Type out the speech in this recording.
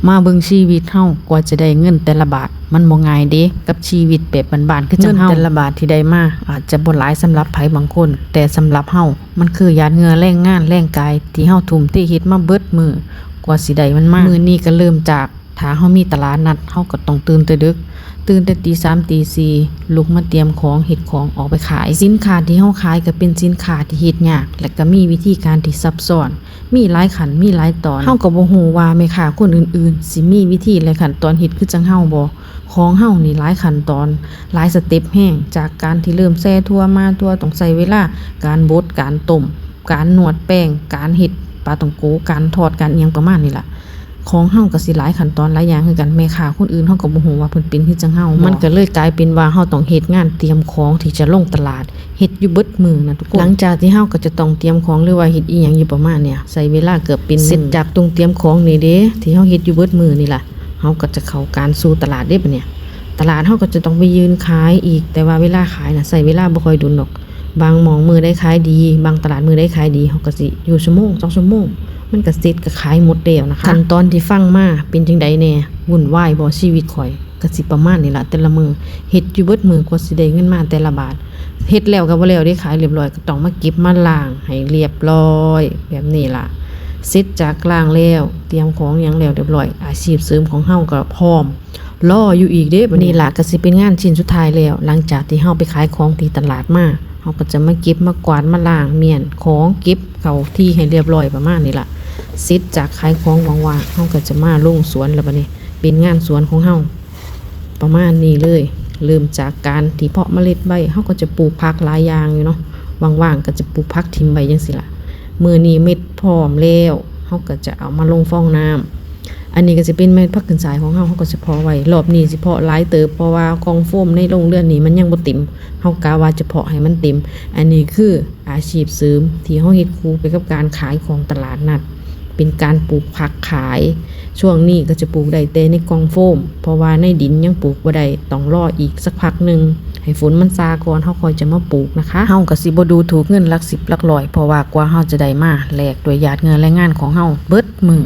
มาเบิ่งชีวิตเฮากว่าจะได้เงินแต่ละบาทมันบ่ง่ายเด้กับชีวิตแบบบ้านๆคือจังเฮาเงินแต่ละบาทที่ได้มาอาจจะบ่หลายสำหรับไผบางคนแต่สำหรับเฮามันคือหยาดเหงื่อแรงงานแรงกายที่เฮาทุ่มเทเฮ็ดมาเบิดมื้อกว่าสิได้มันมามื้อนี้ก็เริ่มจากถ้าเฮามีตลาดนัดเฮาก็ต้องตื่นแต่ดึกตื่นแต่ตี 3 ตี 4ลุกมาเตรียมของเฮ็ดของออกไปขายสินค้าที่เฮาขายก็เป็นสินค้าที่เฮ็ดยากและก็มีวิธีการที่ซับซ้อนมีหลายขั้นมีหลายตอนเฮาก็บ่ฮู้ว่าแม่ค้าคนอื่นๆสิมีวิธีและขั้นตอนเฮ็ดคือจังเฮาบ่ของเฮานี่หลายขั้นตอนหลายสเต็ปแฮงจากการที่เริ่มแซ่ทั่วมาทั่วต้องใช้เวลาการบดการต้มการนวดแป้งการเฮ็ดปลาท่องโกการทอดการอิหยังประมาณนี้ล่ะของเฮาก็สิหลายขั้นตอนหลายอย่างคือกันแม่ค้าคนอื่นเฮาก็บ่ฮู้ว่าเพิ่นเป็นคือจังเฮามันก็เลยกลายเป็นว่าเฮาต้องเฮ็ดงานเตรียมของที่จะลงตลาดเฮ็ดอยู่เบิดมื้อนะทุกคนหลังจากที่เฮาก็จะต้องเตรียมของหรือว่าเฮ็ดอีหยังอยู่ประมาณเนี่ยใช้เวลาเกือบเป็นเสร็จจากตรงเตรียมของนี่เด้ที่เฮาเฮ็ดอยู่เบิดมื้อนี่ล่ะเฮาก็จะเข้าการสู่ตลาดเด้บัดเนี่ยตลาดเฮาก็จะต้องไปยืนขายอีกแต่ว่าเวลาขายน่ะใช้เวลาบ่ค่อยดุลดอกบางหม้องมื้อได้ขายดีบางตลาดมื้อได้ขายดีเฮาก็สิอยู่ชั่วโมง2ชั่วโมงมันก็เสร็จก็ขายหมดแล้วนะคะขั้นตอนที่ฟังมาเป็นจังได๋แน่วุ่นวายบ่ชีวิตข่อยก็สิประมาณนี้ล่ะแต่ละมื้อเฮ็ดอยู่เบิดมื้อกว่าสิได้เงินมาแต่ละบาทเฮ็ดแล้วก็บ่แล้วได้ขายเรียบร้อยก็ต้องมาเก็บมาล้างให้เรียบร้อยแบบนี้ล่ะเสร็จจากล้างแล้วเตรียมของหยังแล้วเรียบร้อยอาชีพเสริมของเฮาก็พร้อมรออยู่อีกเด้บัดนี้ล่ะก็สิเป็นงานชิ้นสุดท้ายแล้วหลังจากที่เฮาไปขายของที่ตลาดมาเฮาก็จะมาเก็บมากวาดมาล้างเมียนของเก็บเข้าที่ให้เรียบร้อยประมาณนี้ล่ะเสร็จจากขายของว่างๆเฮาก็จะมาลงสวนแล้วบัดนี้เป็นงานสวนของเฮาประมาณนี้เลยเริ่มจากการที่เพาะเมล็ดไว้เฮาก็จะปลูกผักหลายอย่างอยู่เนาะว่างๆก็จะปลูกผักทิ่มไว้จังซี่ล่ะมื้อนี้เม็ดพร้อมแล้วเฮาก็จะเอามาลงฟองน้ำอันนี้ก็จะเป็นเม็ดผักขึ้นสายของเฮาก็จะเพาะไว้รอบนี้สิเพาะหลายเติบเพราะว่ากองโฟมในโรงเรือนนี้มันยังบ่เต็มเฮากะว่าจะเพาะให้มันเต็มอันนี้คืออาชีพเสริมที่เฮาเฮ็ดคู่ไปกับการขายของตลาดนัดเป็นการปลูกผักขายช่วงนี้ก็จะปลูกได้แต่ในกองโฟมเพราะว่าในดินยังปลูกบ่ได้ต้องรออีกสักพักนึงให้ฝนมันซาก่อนเฮาค่อยจะมาปลูกนะคะเฮาก็สิบ่ดูถูกเงินหลัก10หลักร้อยเพราะว่ากว่าเฮาจะได้มาแลกด้วยหยาดเหงื่อแรงงานของเฮาเบิดมื้อ